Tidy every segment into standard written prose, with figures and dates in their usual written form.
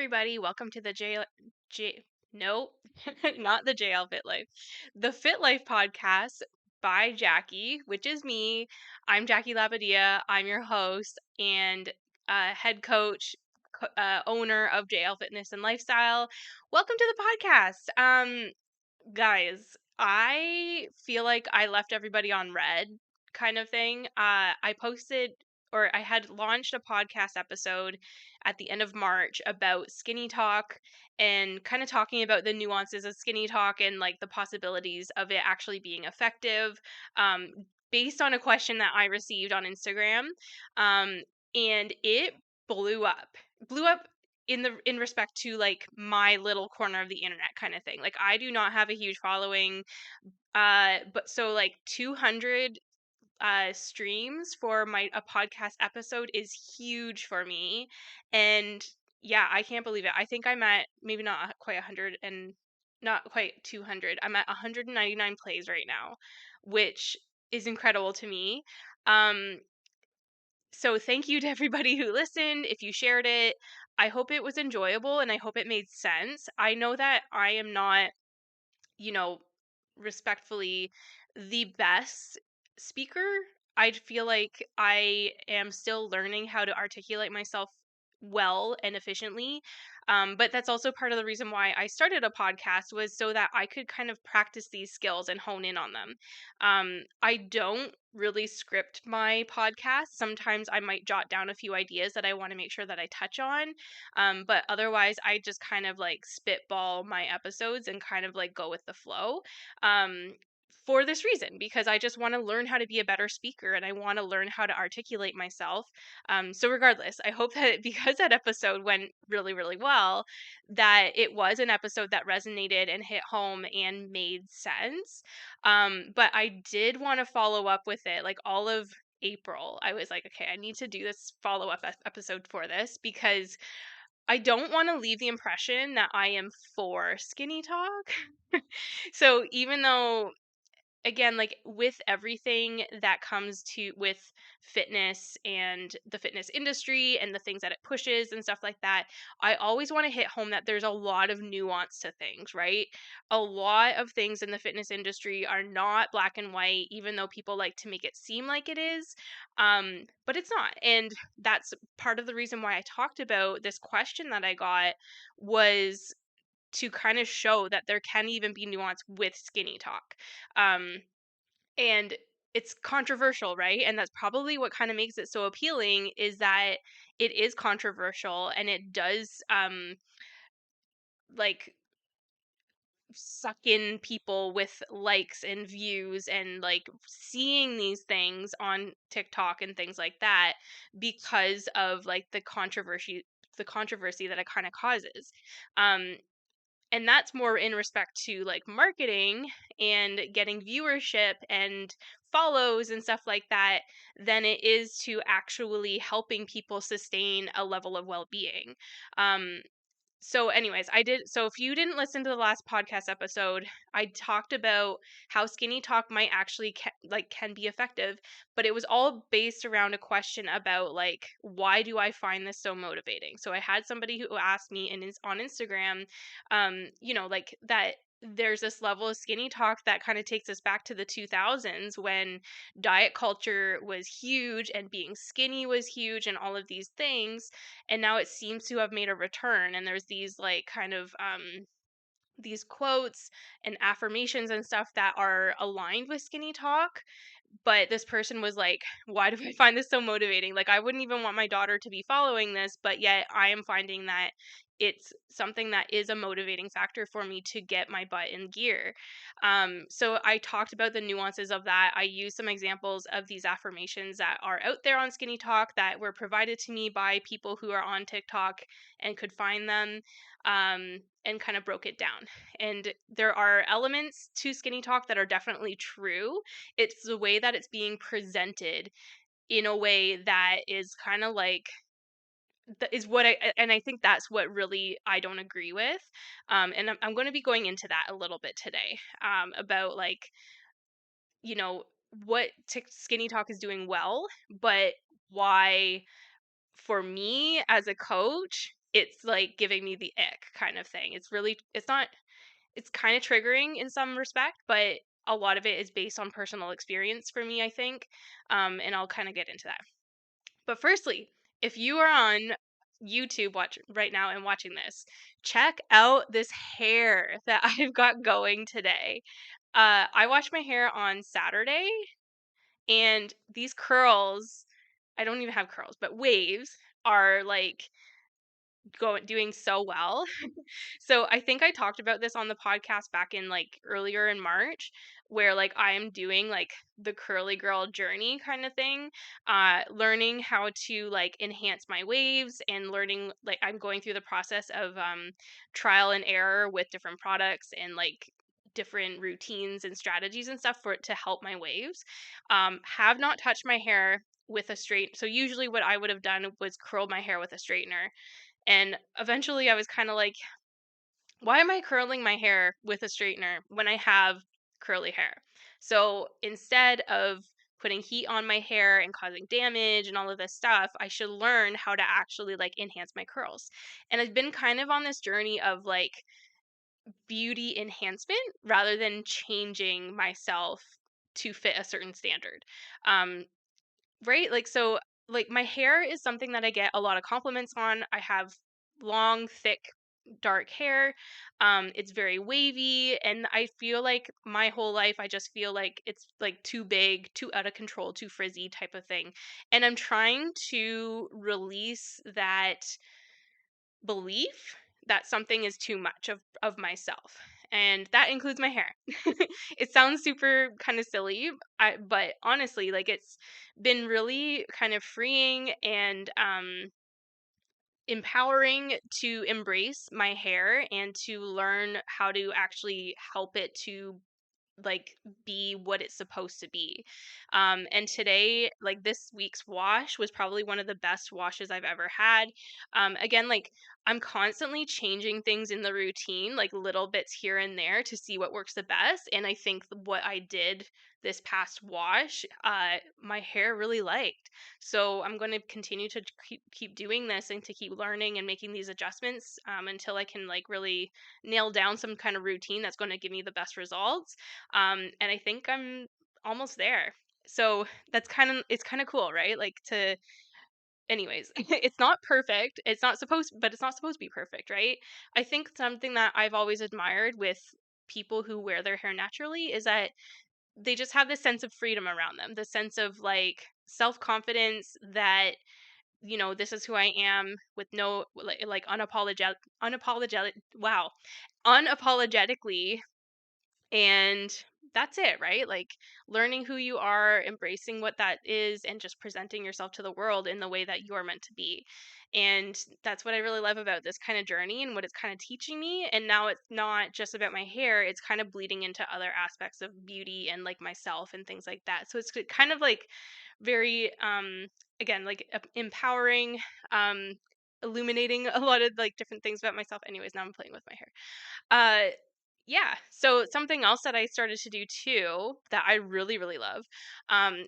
everybody. Welcome to the no, not the JL Fit Life. The Fit Life podcast by Jackie, which is me. I'm Jackie Labadia. I'm your host and head coach, owner of JL Fitness and Lifestyle. Welcome to the podcast. Guys, I feel like I left everybody on red kind of thing. I posted or I had launched a podcast episode at the end of March about SkinnyTok and kind of talking about the nuances of SkinnyTok and like the possibilities of it actually being effective, um, based on a question that I received on Instagram. Um, and it blew up. Blew up in respect to like my little corner of the internet kind of thing. Like I do not have a huge following, but so like 200 streams for a podcast episode is huge for me. And yeah, I can't believe it. I think I'm at maybe not quite 100 and not quite 200. I'm at 199 plays right now, which is incredible to me. Um so thank you to everybody who listened. If you shared it, I hope it was enjoyable and I hope it made sense. I know that I am not, you know, respectfully, the best speaker. I feel like I am still learning how to articulate myself well and efficiently. But that's also part of the reason why I started a podcast, was so that I could kind of practice these skills and hone in on them. I don't really script my podcast. Sometimes I might jot down a few ideas that I want to make sure that I touch on. But otherwise, I just kind of like spitball my episodes and kind of like go with the flow. Um, for this reason, because I just want to learn how to be a better speaker and I want to learn how to articulate myself. So regardless, I hope that because that episode went really, really well, that it was an episode that resonated and hit home and made sense. But I did want to follow up with it like all of April. I was like, okay, I need to do this follow up episode for this because I don't want to leave the impression that I am for skinny talk. So even though, again, like with everything that comes to with fitness and the fitness industry and the things that it pushes and stuff like that, I always want to hit home that there's a lot of nuance to things, right? A lot of things in the fitness industry are not black and white, even though people like to make it seem like it is. But it's not. And that's part of the reason why I talked about this question that I got, was to kind of show that there can even be nuance with skinny talk. Um, and it's controversial, right? And that's probably what kind of makes it so appealing, is that it is controversial and it does like suck in people with likes and views and like seeing these things on TikTok and things like that, because of like the controversy that it kind of causes. Um and that's more in respect to like marketing and getting viewership and follows and stuff like that, than it is to actually helping people sustain a level of well-being. um so anyways, so if you didn't listen to the last podcast episode, I talked about how skinny talk might actually can be effective, but it was all based around a question about like, why do I find this so motivating? So I had somebody who asked me on Instagram, like that there's this level of skinny talk that kind of takes us back to the 2000s, when diet culture was huge and being skinny was huge and all of these things, and now it seems to have made a return, and there's these like kind of these quotes and affirmations and stuff that are aligned with skinny talk. But this person was like, why do I find this so motivating? Like, I wouldn't even want my daughter to be following this, but yet I am finding that it's something that is a motivating factor for me to get my butt in gear. So I talked about the nuances of that. I used some examples of these affirmations that are out there on Skinny Talk that were provided to me by people who are on TikTok and could find them, and kind of broke it down. And there are elements to Skinny Talk that are definitely true. It's the way that it's being presented in a way that is kind of like, is what I think that's what really I don't agree with. And I'm going to be going into that a little bit today, about like, you know, what Skinny Talk is doing well, but why, for me as a coach, it's like giving me the ick kind of thing. It's not, it's kind of triggering in some respect, but a lot of it is based on personal experience for me, I think. And I'll kind of get into that. But firstly, if you are on YouTube watch right now and watching this, check out this hair that I've got going today. I washed my hair on Saturday, and these curls, I don't even have curls, but waves are like doing so well. So I think I talked about this on the podcast back in like earlier in March, where like I am doing like the curly girl journey kind of thing, learning how to like enhance my waves, and learning, like, I'm going through the process of trial and error with different products and like different routines and strategies and stuff for it to help my waves. Have not touched my hair with a straight, so usually what I would have done was curl my hair with a straightener, and eventually I was kind of like, why am I curling my hair with a straightener when I have curly hair? So instead of putting heat on my hair and causing damage and all of this stuff, I should learn how to actually like enhance my curls. And I've been kind of on this journey of like beauty enhancement rather than changing myself to fit a certain standard. Um, Right? Like, so, like, my hair is something that I get a lot of compliments on. I have long, thick, dark hair. It's very wavy, and I feel like my whole life I just feel like it's like too big, too out of control, too frizzy type of thing. And I'm trying to release that belief that something is too much of myself. And that includes my hair. It sounds super kind of silly, but honestly, like, it's been really kind of freeing and empowering to embrace my hair and to learn how to actually help it to like be what it's supposed to be. And today, like, this week's wash was probably one of the best washes I've ever had. Again, like, I'm constantly changing things in the routine, like little bits here and there to see what works the best. And I think what I did this past wash, my hair really liked. So I'm going to continue to keep doing this and to keep learning and making these adjustments, until I can like really nail down some kind of routine that's going to give me the best results. And I think I'm almost there. So it's kind of cool, right? Like, to, anyways, it's not perfect. But it's not supposed to be perfect, right? I think something that I've always admired with people who wear their hair naturally is that they just have this sense of freedom around them, the sense of like self-confidence that, this is who I am, with no like unapologetically, and that's it, right? Like, learning who you are, embracing what that is, and just presenting yourself to the world in the way that you are meant to be. And that's what I really love about this kind of journey and what it's kind of teaching me. And now it's not just about my hair, it's kind of bleeding into other aspects of beauty and like myself and things like that. So it's kind of like very, again, like, empowering, um illuminating a lot of like different things about myself. Anyways, now I'm playing with my hair. uh yeah. So something else that I started to do too that I really, really love,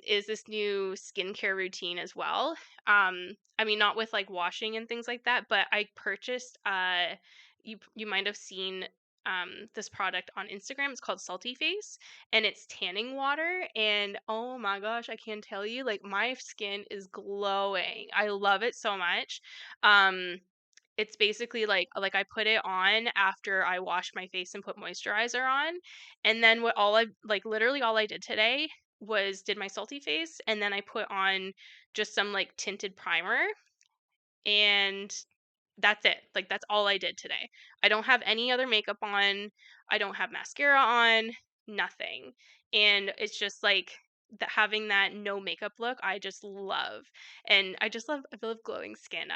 is this new skincare routine as well. I mean, not with like washing and things like that, but I purchased, you might have seen this product on Instagram. It's called Salty Face, and it's tanning water. And oh my gosh, I can tell you, like, my skin is glowing. I love it so much. Um, it's basically like I put it on after I wash my face and put moisturizer on, and then what all I like literally all I did today was did my salty face, and then I put on just some like tinted primer, and that's it. Like, that's all I did today. I don't have any other makeup on. I don't have mascara on, nothing. And it's just like that, having that no makeup look, I just love. And I love glowing skin.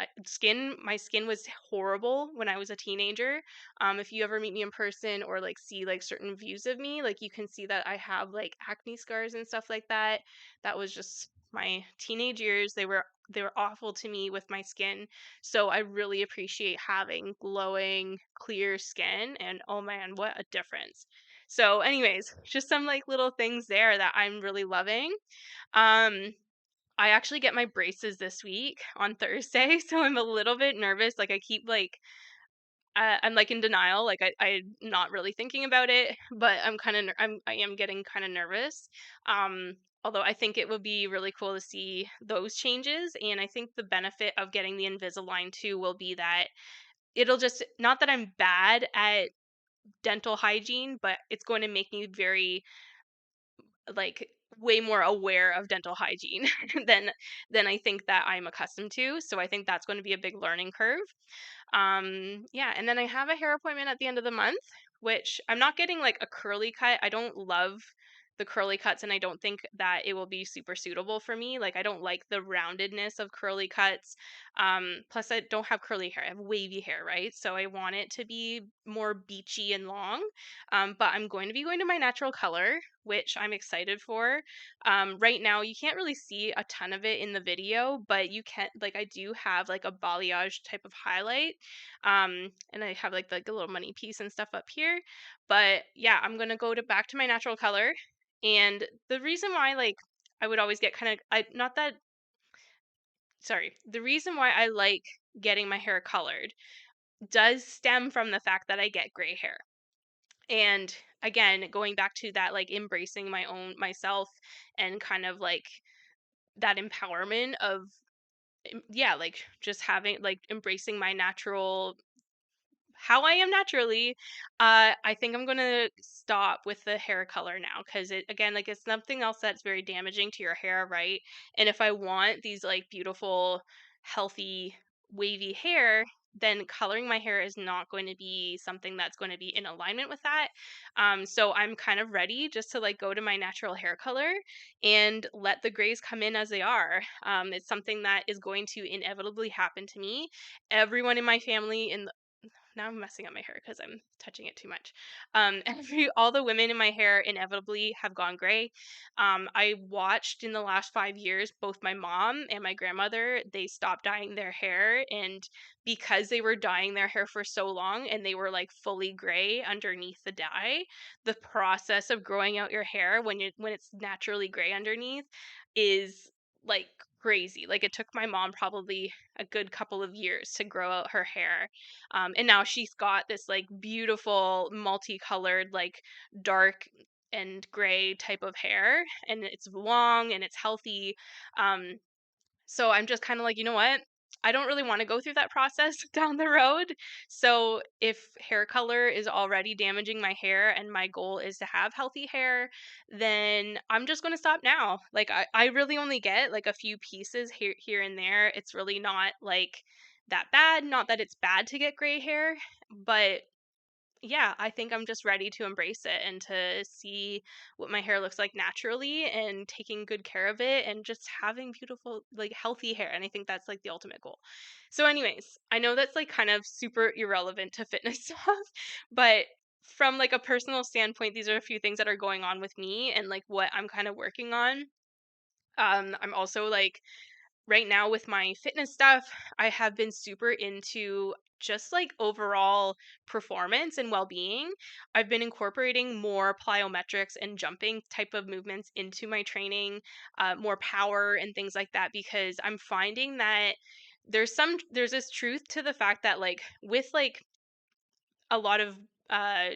My skin was horrible when I was a teenager. If you ever meet me in person or like see like certain views of me, like, you can see that I have like acne scars and stuff like that. That was just my teenage years. They were awful to me with my skin. So I really appreciate having glowing, clear skin, and oh man, what a difference. So anyways, just some like little things there that I'm really loving. Um I actually get my braces this week on Thursday, so I'm a little bit nervous. Like I keep like I'm like in denial, like I'm not really thinking about it, but I'm kind of I am getting kind of nervous. Um, Although I think it would be really cool to see those changes, and I think the benefit of getting the Invisalign too will be that it'll just not that I'm bad at dental hygiene, but it's going to make me very like way more aware of dental hygiene than I think that I'm accustomed to. So I think that's going to be a big learning curve. Yeah, and then I have a hair appointment at the end of the month, which I'm not getting like a curly cut. I don't love the curly cuts and I don't think that it will be super suitable for me. Like I don't like the roundedness of curly cuts. Plus I don't have curly hair. I have wavy hair, right? So I want it to be more beachy and long. But I'm going to be going to my natural color, which I'm excited for. Right now you can't really see a ton of it in the video, but you can like I do have like a balayage type of highlight. And I have like a little money piece and stuff up here. But yeah, I'm gonna go to back to my natural color. And the reason why like I would always get kind of I not that sorry, the reason why I like getting my hair colored does stem from the fact that I get gray hair. And again, going back to that like embracing my own myself and kind of like that empowerment of yeah, like just having like embracing my natural how I am naturally, I think I'm gonna stop with the hair color now because it again, like it's something else that's very damaging to your hair, right? And if I want these like beautiful, healthy, wavy hair, then coloring my hair is not going to be something that's going to be in alignment with that. So I'm kind of ready just to like go to my natural hair color and let the grays come in as they are. It's something that is going to inevitably happen to me. Everyone in my family in now I'm messing up my hair because I'm touching it too much. All the women in my hair inevitably have gone gray. I watched in the last 5 years both my mom and my grandmother. They stopped dyeing their hair, and because they were dyeing their hair for so long and they were like fully gray underneath the dye, the process of growing out your hair when it's naturally gray underneath is like crazy. Like it took my mom probably a good couple of years to grow out her hair, and now she's got this like beautiful multicolored, like dark and gray type of hair, and it's long and it's healthy. Um, so I'm just kind of like, you know what? I don't really want to go through that process down the road. So if hair color is already damaging my hair and my goal is to have healthy hair, then I'm just going to stop now. Like I really only get like a few pieces here and there. It's really not like that bad. Not that it's bad to get gray hair, but yeah, I think I'm just ready to embrace it and to see what my hair looks like naturally and taking good care of it and just having beautiful, like healthy hair. And I think that's like the ultimate goal. So, anyways, I know that's like kind of super irrelevant to fitness stuff, but from like a personal standpoint, these are a few things that are going on with me and like what I'm kind of working on. I'm also like right now with my fitness stuff, I have been super into just like overall performance and well-being. I've been incorporating more plyometrics and jumping type of movements into my training, more power and things like that because I'm finding that there's this truth to the fact that like with like a lot of uh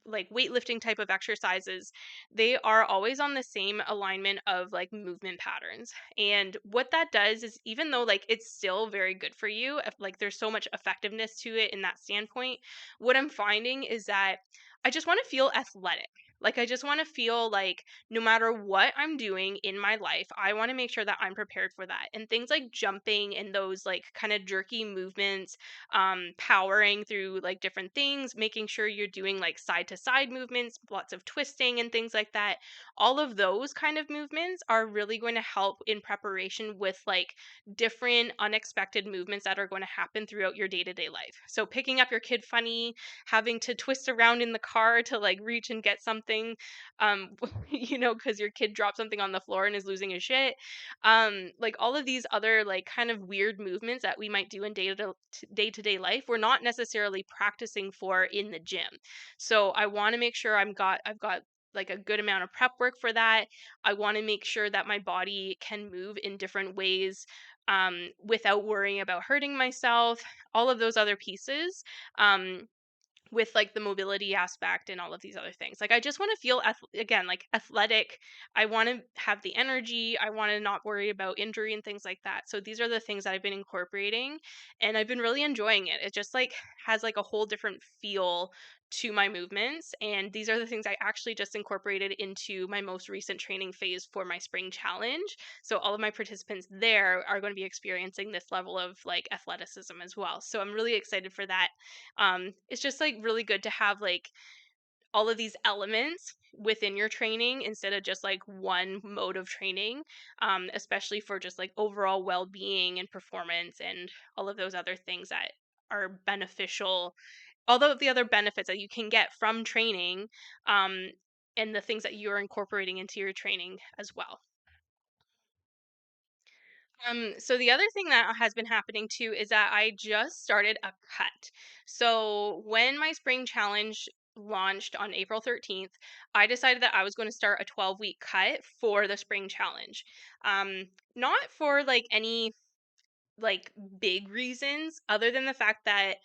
like weightlifting type of exercises, they are always on the same alignment of like movement patterns. And what that does is even though like it's still very good for you, if, like there's so much effectiveness to it in that standpoint, what I'm finding is that I just want to feel athletic. Like I just want to feel like no matter what I'm doing in my life, I want to make sure that I'm prepared for that. And things like jumping and those like kind of jerky movements, powering through like different things, making sure you're doing like side to side movements, lots of twisting and things like that. All of those kind of movements are really going to help in preparation with like different unexpected movements that are going to happen throughout your day to day life. So, picking up your kid funny, having to twist around in the car to like reach and get something, um, because your kid dropped something on the floor and is losing his shit, like all of these other like kind of weird movements that we might do in day-to-day life we're not necessarily practicing for in the gym. So I want to make sure I've got like a good amount of prep work for that. I want to make sure that my body can move in different ways without worrying about hurting myself, all of those other pieces. Um, with like the mobility aspect and all of these other things. Like I just want to feel again like athletic. I want to have the energy. I want to not worry about injury and things like that. So these are the things that I've been incorporating and I've been really enjoying it. It just like has like a whole different feel to my movements, and these are the things I actually just incorporated into my most recent training phase for my spring challenge. So all of my participants there are going to be experiencing this level of like athleticism as well. So I'm really excited for that. It's just like really good to have like all of these elements within your training instead of just like one mode of training, especially for just like overall well-being and performance and all of those other things that are beneficial, although the other benefits that you can get from training, um, and the things that you're incorporating into your training as well. So the other thing that has been happening too is that I just started a cut. So when my spring challenge launched on April 13th, I decided that I was going to start a 12-week cut for the spring challenge. Not for like any like big reasons other than the fact that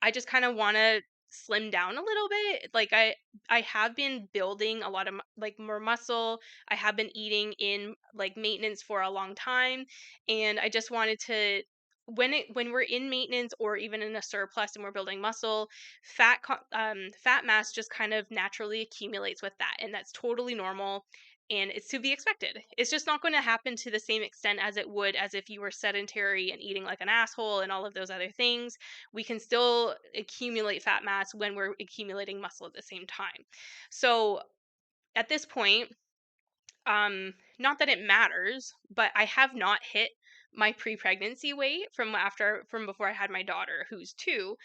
I just kind of want to slim down a little bit. Like I have been building a lot of like more muscle. I have been eating in like maintenance for a long time, and I just wanted to when we're in maintenance or even in a surplus and we're building muscle, fat mass just kind of naturally accumulates with that, and that's totally normal and it's to be expected. It's just not going to happen to the same extent as it would as if you were sedentary and eating like an asshole and all of those other things. We can still accumulate fat mass when we're accumulating muscle at the same time. So at this point, not that it matters, but I have not hit my pre-pregnancy weight from before I had my daughter who's 2.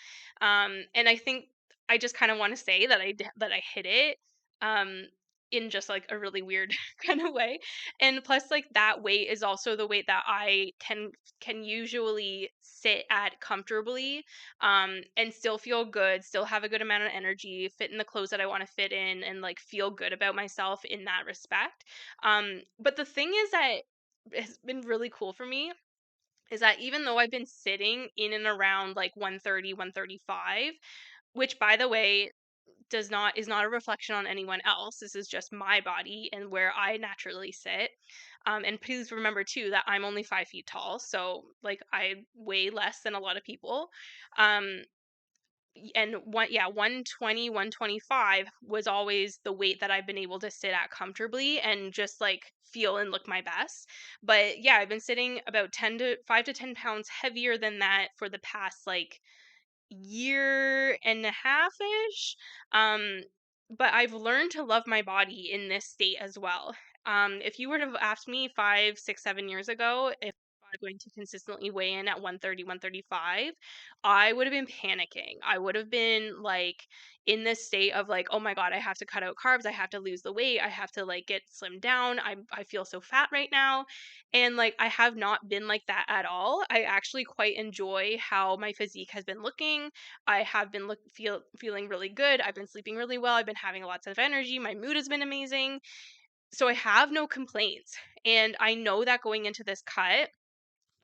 And I think I just kind of want to say that that I hit it um in just like a really weird kind of way. And plus like that weight is also the weight that I can usually sit at comfortably, and still feel good, still have a good amount of energy, fit in the clothes that I want to fit in, and like feel good about myself in that respect. But the thing is that has been really cool for me is that even though I've been sitting in and around like 130, 135, which by the way is not a reflection on anyone else. This is just my body and where I naturally sit. And please remember too that I'm only 5 feet tall, so like I weigh less than a lot of people. Um, and 120, 125 was always the weight that I've been able to sit at comfortably and just like feel and look my best. But yeah, I've been sitting about 10 to 5 to 10 pounds heavier than that for the past like year and a half ish. Um, but I've learned to love my body in this state as well. If you would have asked me 5, 6, 7 years ago if I'm going to consistently weigh in at 130, 135, I would have been panicking. I would have been like in this state of like, oh my God, I have to cut out carbs. I have to lose the weight. I have to like get slimmed down. I feel so fat right now. And like I have not been like that at all. I actually quite enjoy how my physique has been looking. I have been feeling really good. I've been sleeping really well. I've been having lots of energy. My mood has been amazing. So I have no complaints. And I know that going into this cut,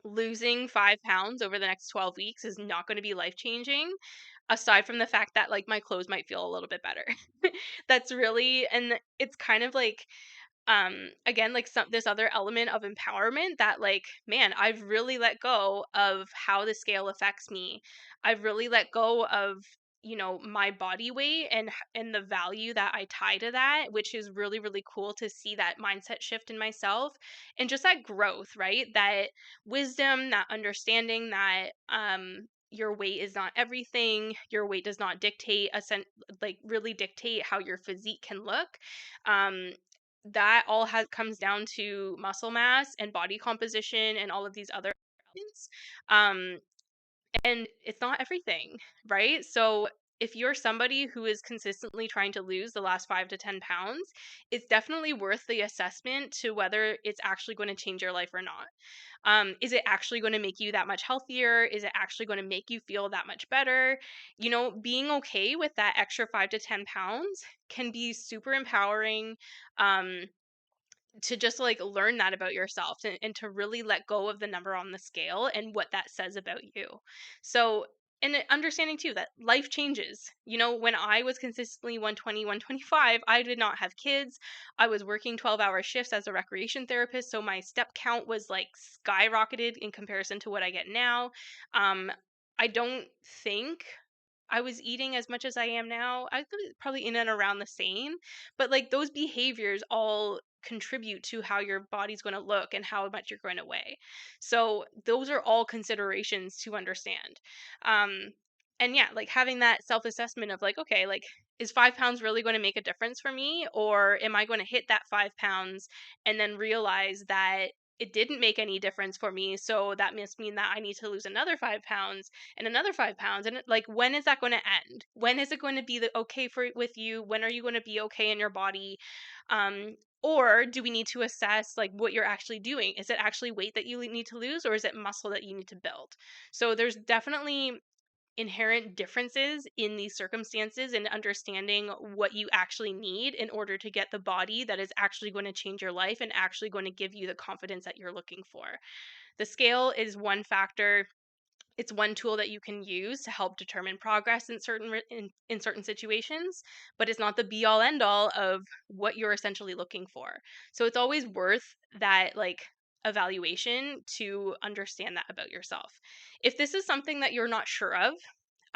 losing 5 pounds over the next 12 weeks is not going to be life changing, aside from the fact that like my clothes might feel a little bit better. That's really, and it's kind of like again like some this other element of empowerment that like man I've really let go of how the scale affects me. I've really let go of my body weight and the value that I tie to that, which is really really cool to see that mindset shift in myself and just that growth, right? That wisdom, that understanding that your weight is not everything. Your weight does not dictate like really dictate how your physique can look. um that all has comes down to muscle mass and body composition and all of these other elements. Um, and it's not everything, right? So if you're somebody who is consistently trying to lose the last 5 to 10 pounds, it's definitely worth the assessment to whether it's actually going to change your life or not. Is it actually going to make you that much healthier? Is it actually going to make you feel that much better? Being okay with that extra 5 to 10 pounds can be super empowering. Um, to just like learn that about yourself, and to really let go of the number on the scale and what that says about you. So, and understanding too that life changes. When I was consistently 120, 125, I did not have kids. I was working 12-hour shifts as a recreation therapist. So my step count was like skyrocketed in comparison to what I get now. I don't think I was eating as much as I am now. I was probably in and around the same, but like those behaviors all contribute to how your body's going to look and how much you're going to weigh. So those are all considerations to understand. Um, and yeah, like having that self assessment of like, okay, like is 5 pounds really going to make a difference for me? Or am I going to hit that 5 pounds and then realize that it didn't make any difference for me? So that must mean that I need to lose another 5 pounds and another 5 pounds. And like, when is that going to end? When is it going to be okay for with you? When are you going to be okay in your body? um or do we need to assess like what you're actually doing? Is it actually weight that you need to lose, or is it muscle that you need to build? So there's definitely inherent differences in these circumstances, and understanding what you actually need in order to get the body that is actually going to change your life and actually going to give you the confidence that you're looking for. The scale is one factor. It's one tool that you can use to help determine progress in in certain situations, but it's not the be all end all of what you're essentially looking for. So it's always worth that like evaluation to understand that about yourself. If this is something that you're not sure of,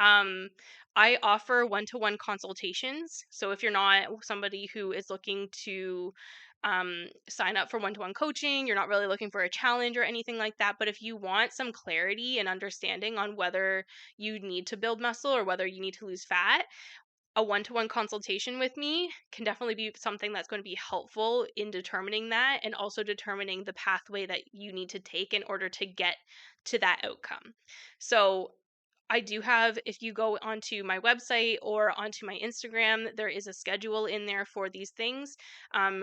um, I offer one-to-one consultations. So if you're not somebody who is looking to sign up for one-to-one coaching, you're not really looking for a challenge or anything like that, but if you want some clarity and understanding on whether you need to build muscle or whether you need to lose fat, a one-to-one consultation with me can definitely be something that's going to be helpful in determining that, and also determining the pathway that you need to take in order to get to that outcome. So I do have, if you go onto my website or onto my Instagram, there is a schedule in there for these things.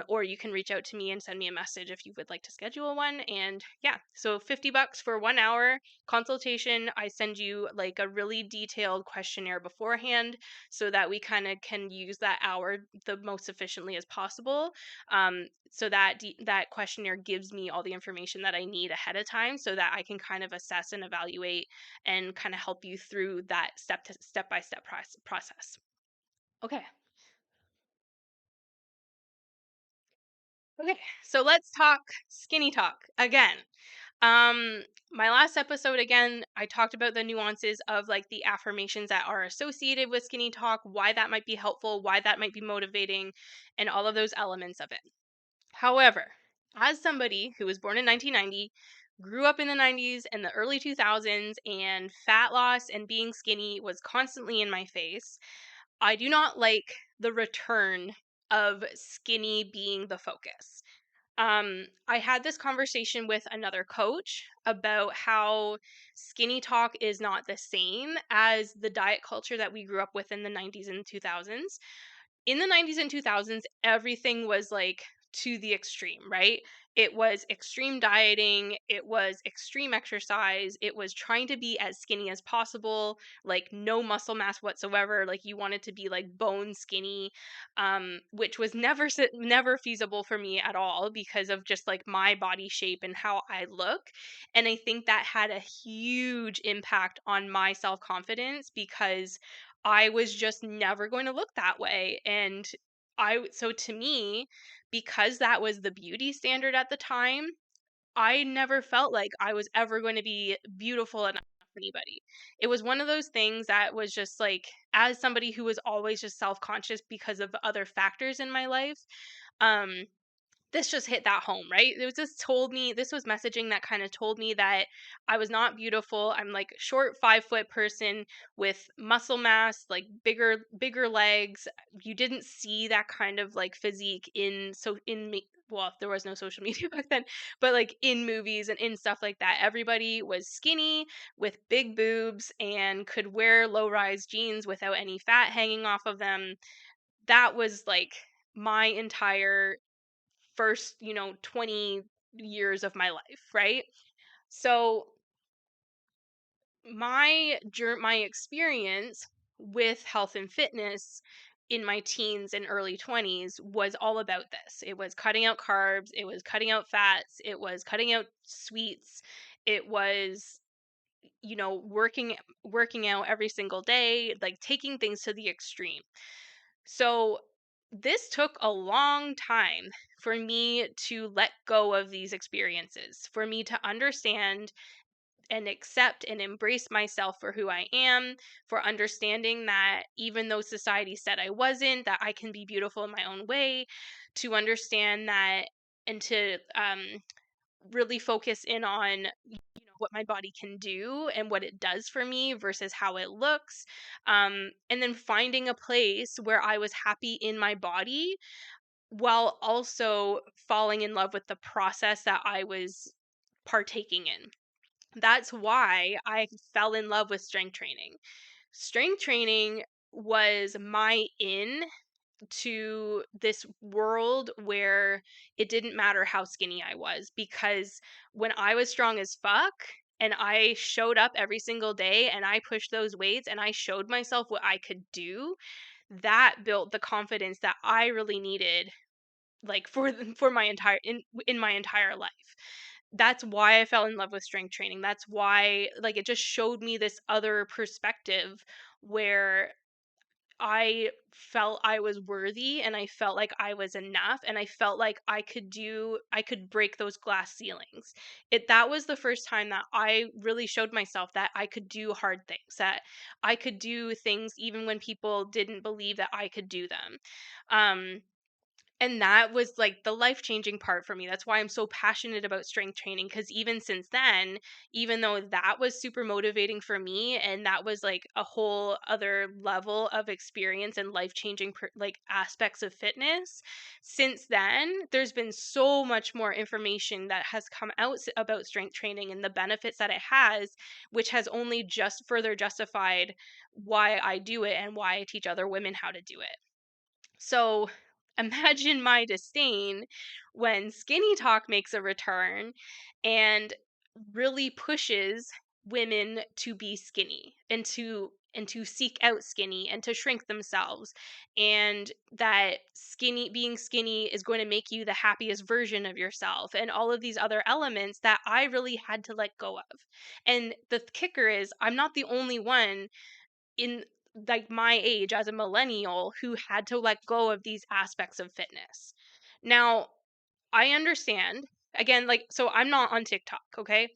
Or you can reach out to me and send me a message if you would like to schedule one. And yeah, so $50 for 1 hour consultation. I send you like a really detailed questionnaire beforehand so that we kind of can use that hour the most efficiently as possible. So that that questionnaire gives me all the information that I need ahead of time so that I can kind of assess and evaluate and kind of help you through that step by step process. Okay. Okay. So let's talk SkinnyTok again. Um, my last episode, again, I talked about the nuances of like the affirmations that are associated with SkinnyTok, why that might be helpful, why that might be motivating, and all of those elements of it. However, as somebody who was born in 1990, grew up in the 90s and the early 2000s, and fat loss and being skinny was constantly in my face, I do not like the return of skinny being the focus. I had this conversation with another coach about how skinny talk is not the same as the diet culture that we grew up with in the 90s and 2000s. In the 90s and 2000s, everything was like to the extreme, right? It was extreme dieting, it was extreme exercise, it was trying to be as skinny as possible, like no muscle mass whatsoever, like you wanted to be like bone skinny, which was never feasible for me at all because of just like my body shape and how I look. And I think that had a huge impact on my self-confidence because I was just never going to look that way. And so to me, because that was the beauty standard at the time, I never felt like I was ever going to be beautiful enough for anybody. It was one of those things that was just like, as somebody who was always just self conscious because of other factors in my life, um, this just hit that home, right? It was just told me, this was messaging that kind of told me that I was not beautiful. I'm like a short 5 foot person with muscle mass, like bigger legs. You didn't see that kind of like physique in me. Well, there was no social media back then, but like in movies and in stuff like that, everybody was skinny with big boobs and could wear low rise jeans without any fat hanging off of them. That was like my entire first, 20 years of my life, right? So my experience with health and fitness in my teens and early 20s was all about this. It was cutting out carbs, it was cutting out fats, it was cutting out sweets. It was, working out every single day, like taking things to the extreme. So this took a long time for me to let go of these experiences, for me to understand and accept and embrace myself for who I am, for understanding that even though society said I wasn't, that I can be beautiful in my own way, to understand that and to really focus in on what my body can do and what it does for me versus how it looks, and then finding a place where I was happy in my body while also falling in love with the process that I was partaking in. That's why I fell in love with strength training. Strength training was my in to this world where it didn't matter how skinny I was, because when I was strong as fuck and I showed up every single day and I pushed those weights and I showed myself what I could do, that built the confidence that I really needed, like for my entire in my entire life. That's why I fell in love with strength training. That's why, like, it just showed me this other perspective where I felt I was worthy and I felt like I was enough and I felt like I could break those glass ceilings. That was the first time that I really showed myself that I could do hard things, that I could do things even when people didn't believe that I could do them. Um and that was like the life-changing part for me. That's why I'm so passionate about strength training, because even since then, even though that was super motivating for me and that was like a whole other level of experience and life-changing like aspects of fitness, since then there's been so much more information that has come out about strength training and the benefits that it has, which has only just further justified why I do it and why I teach other women how to do it. So imagine my disdain when SkinnyTok makes a return and really pushes women to be skinny and to seek out skinny and to shrink themselves, and that being skinny is going to make you the happiest version of yourself, and all of these other elements that I really had to let go of. And the kicker is I'm not the only one in like my age as a millennial who had to let go of these aspects of fitness. Now, I understand, again, like, so I'm not on TikTok, okay?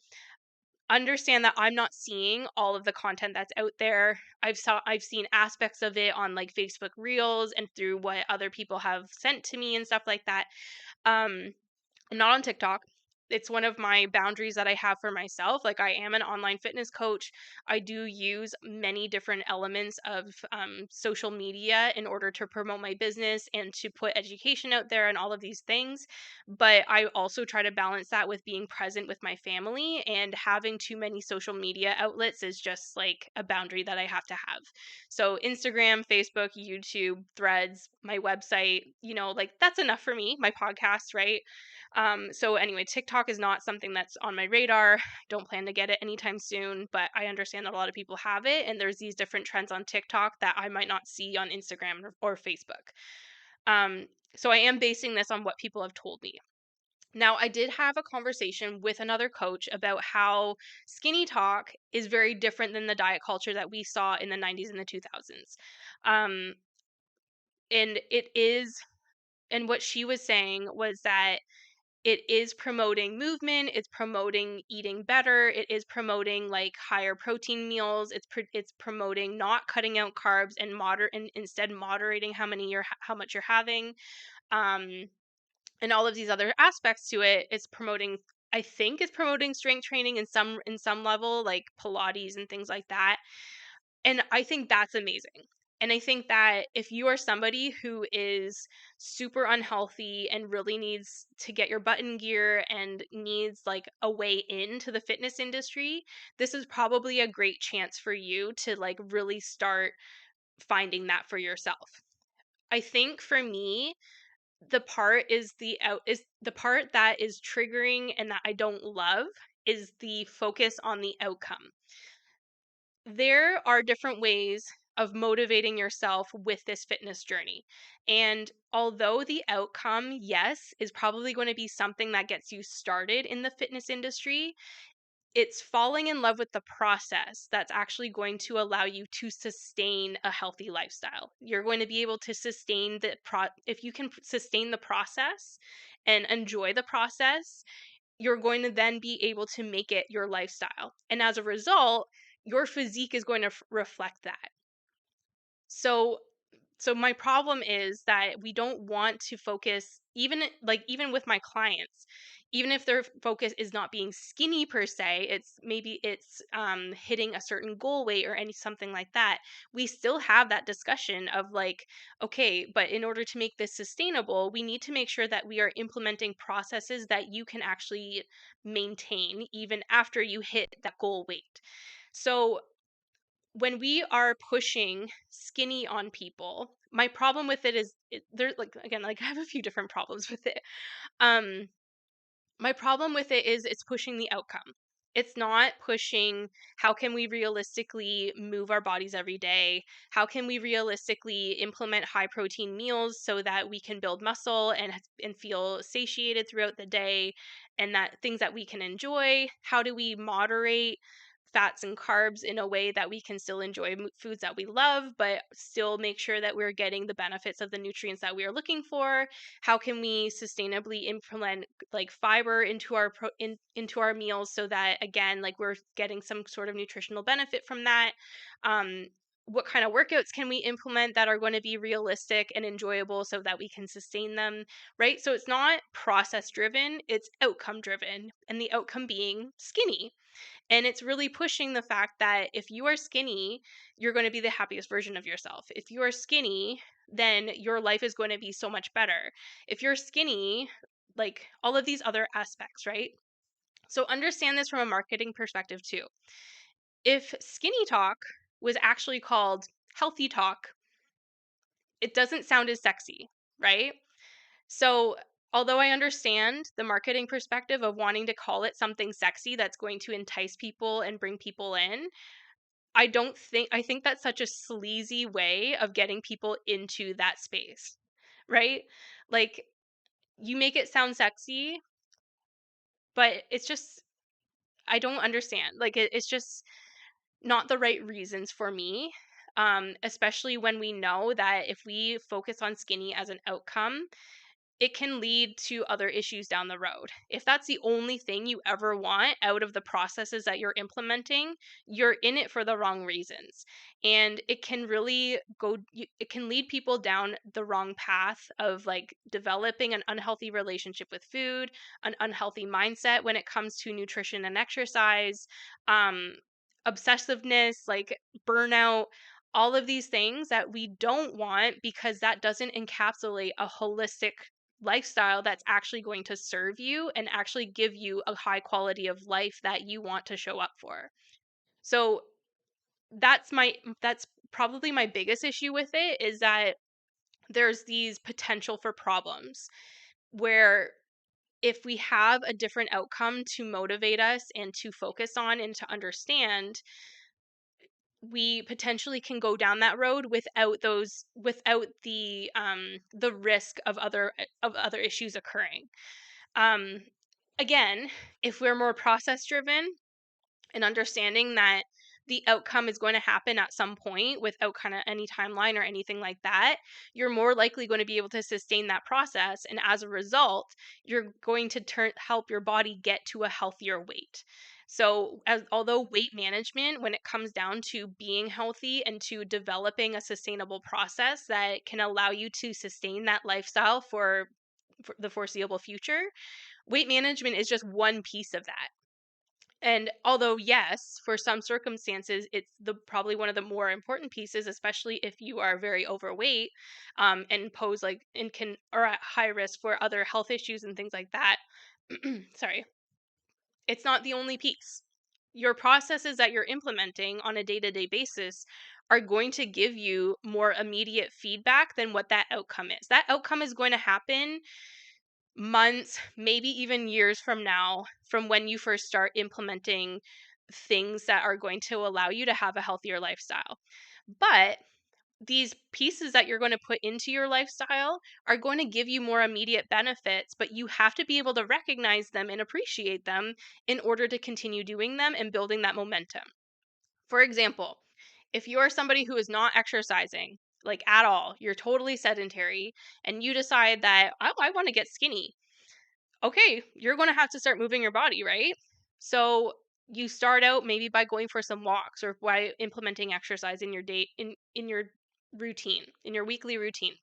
Understand that I'm not seeing all of the content that's out there. I've seen aspects of it on like Facebook Reels and through what other people have sent to me and stuff like that. Um I'm not on TikTok. It's one of my boundaries that I have for myself. Like, I am an online fitness coach. I do use many different elements of social media in order to promote my business and to put education out there and all of these things. But I also try to balance that with being present with my family, and having too many social media outlets is just like a boundary that I have to have. So, Instagram, Facebook, YouTube, Threads, my website, like that's enough for me, my podcast, right? So anyway, TikTok is not something that's on my radar. Don't plan to get it anytime soon, but I understand that a lot of people have it, and there's these different trends on TikTok that I might not see on Instagram or Facebook. Um, so I am basing this on what people have told me. Now, I did have a conversation with another coach about how skinny talk is very different than the diet culture that we saw in the 90s and the 2000s. Um, and it is, and what she was saying was that it is promoting movement, it's promoting eating better, it is promoting like higher protein meals, it's promoting not cutting out carbs and instead moderating how much you're having. Um and all of these other aspects to it. It's promoting, I think it's promoting strength training in some level, like Pilates and things like that. And I think that's amazing. And I think that if you are somebody who is super unhealthy and really needs to get your butt in gear and needs like a way into the fitness industry, this is probably a great chance for you to like really start finding that for yourself. I think for me, the part that is triggering and that I don't love is the focus on the outcome. There are different ways of motivating yourself with this fitness journey. And although the outcome, yes, is probably going to be something that gets you started in the fitness industry, it's falling in love with the process that's actually going to allow you to sustain a healthy lifestyle. You're going to be able to sustain if you can sustain the process and enjoy the process, you're going to then be able to make it your lifestyle. And as a result, your physique is going to reflect that. So my problem is that we don't want to focus, even with my clients, even if their focus is not being skinny per se, it's hitting a certain goal weight or any something like that. We still have that discussion of like, okay, but in order to make this sustainable, we need to make sure that we are implementing processes that you can actually maintain even after you hit that goal weight. So when we are pushing skinny on people, my problem with it is there, like, again, like I have a few different problems with it. Um my problem with it is it's pushing the outcome. It's not pushing how can we realistically move our bodies every day? How can we realistically implement high protein meals so that we can build muscle and feel satiated throughout the day, and that things that we can enjoy? How do we moderate fats and carbs in a way that we can still enjoy foods that we love but still make sure that we're getting the benefits of the nutrients that we are looking for? How can we sustainably implement like fiber into into our meals so that again like we're getting some sort of nutritional benefit from that? um what kind of workouts can we implement that are going to be realistic and enjoyable so that we can sustain them, right? So it's not process driven, it's outcome driven, and the outcome being skinny. And it's really pushing the fact that if you are skinny, you're going to be the happiest version of yourself. If you are skinny, then your life is going to be so much better. If you're skinny, like all of these other aspects, right? So understand this from a marketing perspective too. If SkinnyTok was actually called Healthy Talk, it doesn't sound as sexy, right? So although I understand the marketing perspective of wanting to call it something sexy that's going to entice people and bring people in, I think that's such a sleazy way of getting people into that space, right? Like, you make it sound sexy, but it's just I don't understand. Like, it's just not the right reasons for me, especially when we know that if we focus on skinny as an outcome, it can lead to other issues down the road. If that's the only thing you ever want out of the processes that you're implementing, you're in it for the wrong reasons. And it can really it can lead people down the wrong path of like developing an unhealthy relationship with food, an unhealthy mindset when it comes to nutrition and exercise, um, obsessiveness, like burnout, all of these things that we don't want because that doesn't encapsulate a holistic lifestyle that's actually going to serve you and actually give you a high quality of life that you want to show up for. So that's probably my biggest issue with it, is that there's these potential for problems where if we have a different outcome to motivate us and to focus on and to understand, we potentially can go down that road without the risk of other issues occurring. um Again, if we're more process driven and understanding that the outcome is going to happen at some point without kind of any timeline or anything like that, you're more likely going to be able to sustain that process. And as a result, you're going to help your body get to a healthier weight. So, although weight management, when it comes down to being healthy and to developing a sustainable process that can allow you to sustain that lifestyle for for the foreseeable future, weight management is just one piece of that. And although, yes, for some circumstances, it's probably one of the more important pieces, especially if you are very overweight, and pose and can or at high risk for other health issues and things like that. Sorry, it's not the only piece. Your processes that you're implementing on a day-to-day basis are going to give you more immediate feedback than what that outcome is. That outcome is going to happen months, maybe even years from now, from when you first start implementing things that are going to allow you to have a healthier lifestyle. But these pieces that you're going to put into your lifestyle are going to give you more immediate benefits, but you have to be able to recognize them and appreciate them in order to continue doing them and building that momentum. For example, if you are somebody who is not exercising like at all, you're totally sedentary, and you decide that, oh, I want to get skinny. Okay, you're going to have to start moving your body, right? So you start out maybe by going for some walks or by implementing exercise in your day in your routine, in your weekly routine.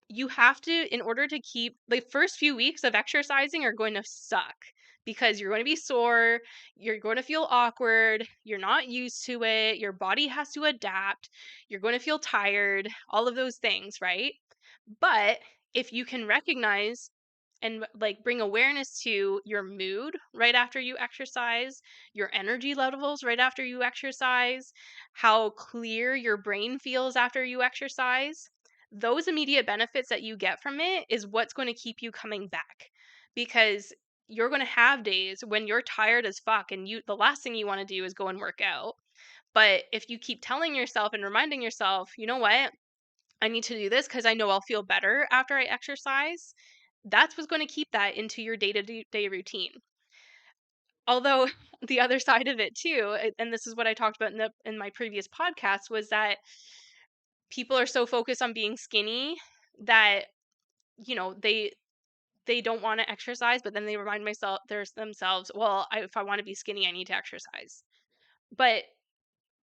You have to, in order to keep, the first few weeks of exercising are going to suck because you're going to be sore, you're going to feel awkward, you're not used to it, your body has to adapt, you're going to feel tired, all of those things, right? But if you can recognize and bring awareness to your mood right after you exercise, your energy levels right after you exercise, how clear your brain feels after you exercise, those immediate benefits that you get from it is what's going to keep you coming back. Because you're going to have days when you're tired as fuck and the last thing you want to do is go and work out. But if you keep telling yourself and reminding yourself, you know what? I need to do this because I know I'll feel better after I exercise. That's what's going to keep that into your day-to-day routine. Although the other side of it too, and this is what I talked about in my previous podcast, was that people are so focused on being skinny that they don't want to exercise, but then they remind themselves, well, if I want to be skinny, I need to exercise. But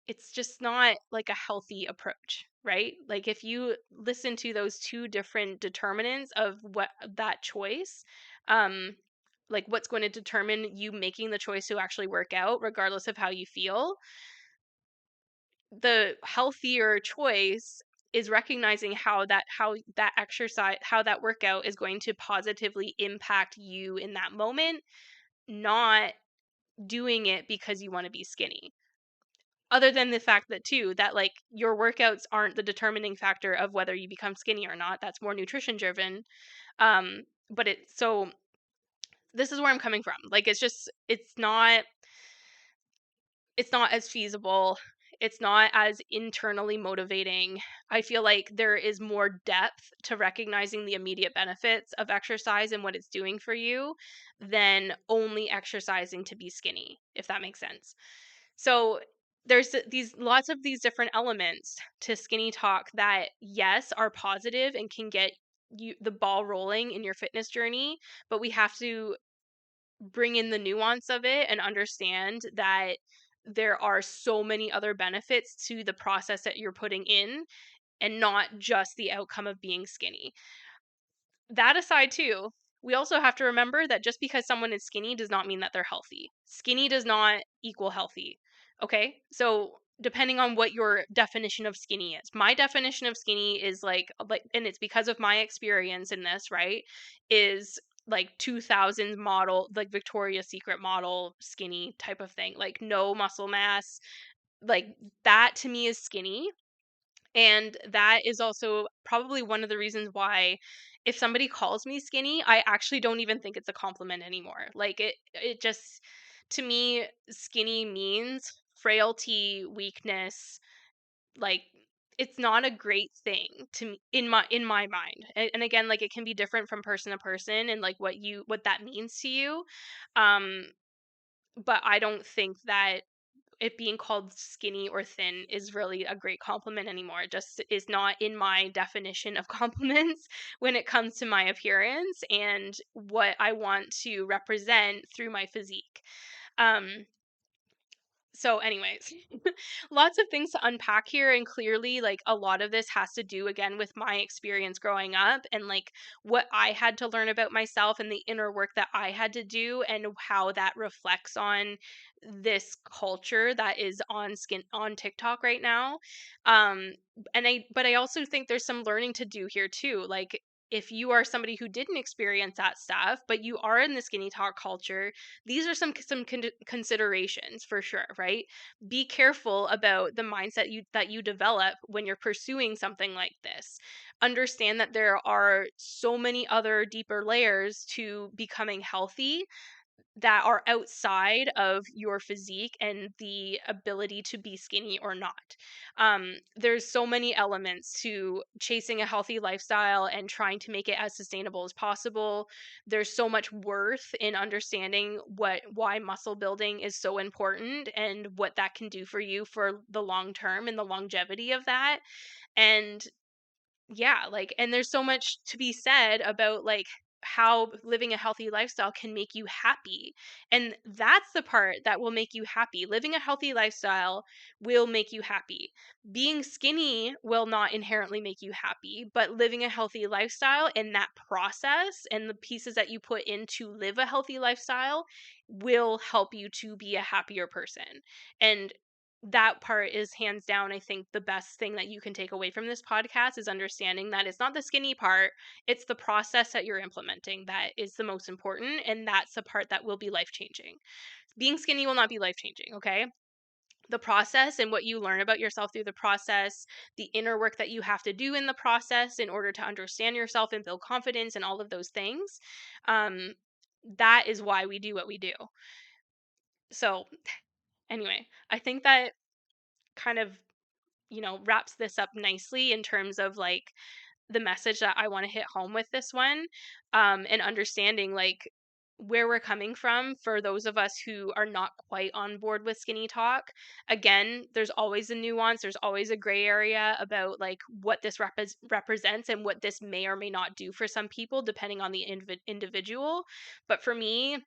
it's just not like a healthy approach, right? Like if you listen to those two different determinants of what that choice, um, like what's going to determine you making the choice to actually work out, regardless of how you feel, the healthier choice is recognizing how that exercise, how that workout is going to positively impact you in that moment, not doing it because you want to be skinny. Other than the fact that too, that like your workouts aren't the determining factor of whether you become skinny or not. That's more nutrition driven. But this is where I'm coming from. Like it's not as feasible. It's not as internally motivating. I feel like there is more depth to recognizing the immediate benefits of exercise and what it's doing for you than only exercising to be skinny, if that makes sense. So there's these lots of these different elements to SkinnyTok that, yes, are positive and can get you the ball rolling in your fitness journey, but we have to bring in the nuance of it and understand that there are so many other benefits to the process that you're putting in and not just the outcome of being skinny. That aside too, we also have to remember that just because someone is skinny does not mean that they're healthy. Skinny does not equal healthy. Okay? So depending on what your definition of skinny is. My definition of skinny is like and it's because of my experience in this, right? Is like 2000s model, like Victoria's Secret model skinny type of thing. Like no muscle mass. Like that to me is skinny. And that is also probably one of the reasons why if somebody calls me skinny, I actually don't even think it's a compliment anymore. Like it just to me skinny means frailty, weakness, like it's not a great thing to me in my mind. And again, like it can be different from person to person and like what that means to you. Um but I don't think that it being called skinny or thin is really a great compliment anymore. It just is not in my definition of compliments when it comes to my appearance and what I want to represent through my physique. Um, So anyways, lots of things to unpack here, and clearly like a lot of this has to do again with my experience growing up and like what I had to learn about myself and the inner work that I had to do and how that reflects on this culture that is on TikTok right now. Um and I also think there's some learning to do here too. Like if you are somebody who didn't experience that stuff, but you are in the skinny talk culture, these are some considerations for sure, right? Be careful about the mindset you develop when you're pursuing something like this. Understand that there are so many other deeper layers to becoming healthy that are outside of your physique and the ability to be skinny or not. There's so many elements to chasing a healthy lifestyle and trying to make it as sustainable as possible. There's so much worth in understanding why muscle building is so important and what that can do for you for the long term and the longevity of that. And yeah, like, and there's so much to be said about like how living a healthy lifestyle can make you happy. And that's the part that will make you happy. Living a healthy lifestyle will make you happy. Being skinny will not inherently make you happy, but living a healthy lifestyle and that process and the pieces that you put in to live a healthy lifestyle will help you to be a happier person. And that part is hands down, I think, the best thing that you can take away from this podcast is understanding that it's not the skinny part, it's the process that you're implementing that is the most important, and that's the part that will be life changing. Being skinny will not be life changing, okay? The process and what you learn about yourself through the process, the inner work that you have to do in the process in order to understand yourself and build confidence and all of those things, um, that is why we do what we do. So, anyway, I think that kind of wraps this up nicely in terms of like the message that I want to hit home with this one, and understanding like where we're coming from for those of us who are not quite on board with skinny talk. Again, there's always a nuance, there's always a gray area about like what this represents and what this may or may not do for some people depending on the individual. But for me,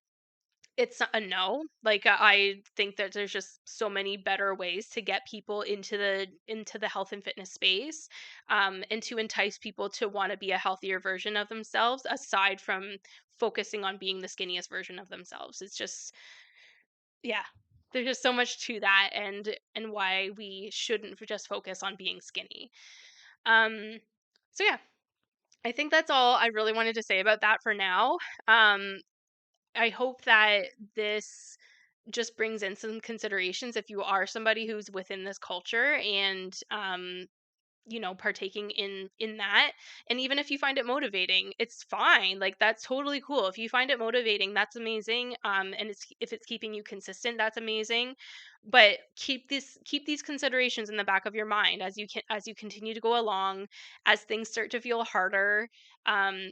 it's a no. Like, I think that there's just so many better ways to get people into the health and fitness space, and to entice people to wanna be a healthier version of themselves, aside from focusing on being the skinniest version of themselves. It's just yeah. There's just so much to that and why we shouldn't just focus on being skinny. Um, so yeah, I think that's all I really wanted to say about that for now. Um, I hope that this just brings in some considerations if you are somebody who's within this culture and partaking in that. And even if you find it motivating, it's fine. Like that's totally cool. If you find it motivating, that's amazing. And if it's keeping you consistent, that's amazing. But keep these considerations in the back of your mind as you continue to go along, as things start to feel harder. um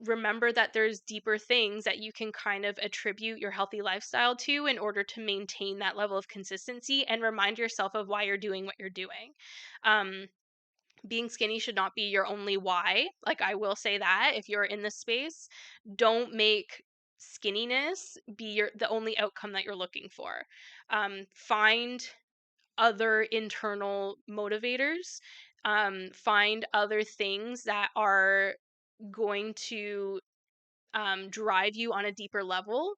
Remember that there's deeper things that you can kind of attribute your healthy lifestyle to in order to maintain that level of consistency, and remind yourself of why you're doing what you're doing. um Being skinny should not be your only why. Like, I will say that if you're in this space, don't make skinniness be the only outcome that you're looking for. Find other internal motivators. Find other things that are going to drive you on a deeper level.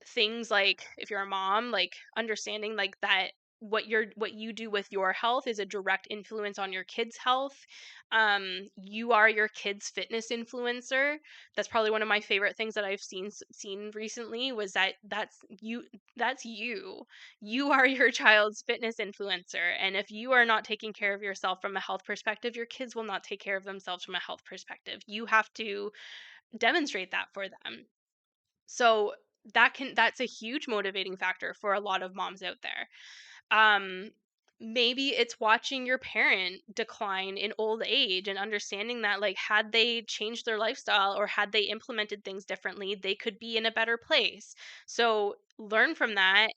Things like if you're a mom, like understanding like that what you do with your health is a direct influence on your kids' health. You are your kids' fitness influencer. That's probably one of my favorite things that I've seen recently, was that's you. You are your child's fitness influencer, and if you are not taking care of yourself from a health perspective, your kids will not take care of themselves from a health perspective. You have to demonstrate that for them. So that's a huge motivating factor for a lot of moms out there. Um Maybe it's watching your parent decline in old age and understanding that like had they changed their lifestyle or had they implemented things differently, they could be in a better place. So learn from that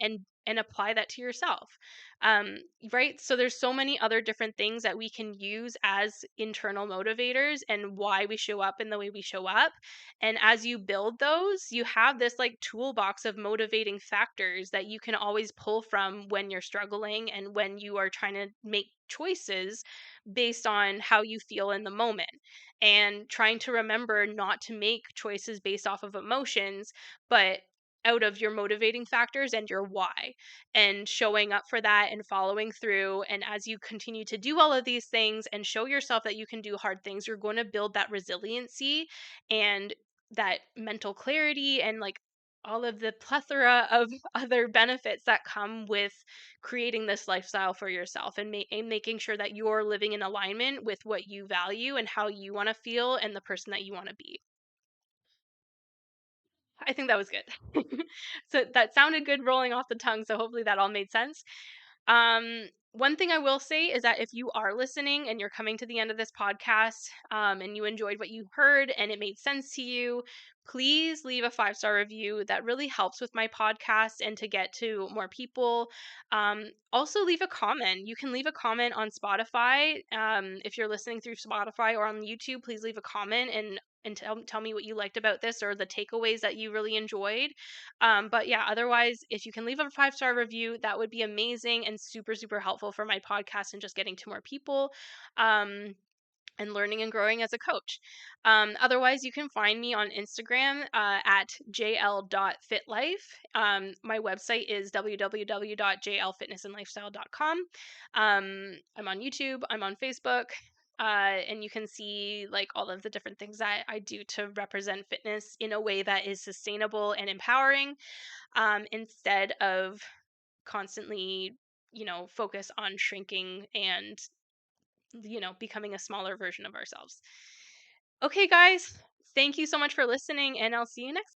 and apply that to yourself. Um, right? So there's so many other different things that we can use as internal motivators and why we show up in the way we show up. And as you build those, you have this like toolbox of motivating factors that you can always pull from when you're struggling and when you are trying to make choices based on how you feel in the moment. And trying to remember not to make choices based off of emotions, but out of your motivating factors and your why, and showing up for that and following through. And as you continue to do all of these things and show yourself that you can do hard things, you're going to build that resiliency and that mental clarity and like all of the plethora of other benefits that come with creating this lifestyle for yourself and, and making sure that you're living in alignment with what you value and how you want to feel and the person that you want to be. I think that was good. So that sounded good rolling off the tongue, so hopefully that all made sense. One thing I will say is that if you are listening and you're coming to the end of this podcast, and you enjoyed what you heard and it made sense to you, please leave a 5-star review. That really helps with my podcast and to get to more people. Also, leave a comment. You can leave a comment on Spotify. If you're listening through Spotify or on YouTube, please leave a comment and tell me what you liked about this or the takeaways that you really enjoyed. But yeah, otherwise, if you can leave a 5-star review, that would be amazing and super, super helpful for my podcast and just getting to more people. And learning and growing as a coach. Otherwise, you can find me on Instagram at jl.fitlife. My website is www.jlfitnessandlifestyle.com. I'm on YouTube, I'm on Facebook. And you can see like all of the different things that I do to represent fitness in a way that is sustainable and empowering, instead of constantly, focus on shrinking and, becoming a smaller version of ourselves. Okay, guys, thank you so much for listening, and I'll see you next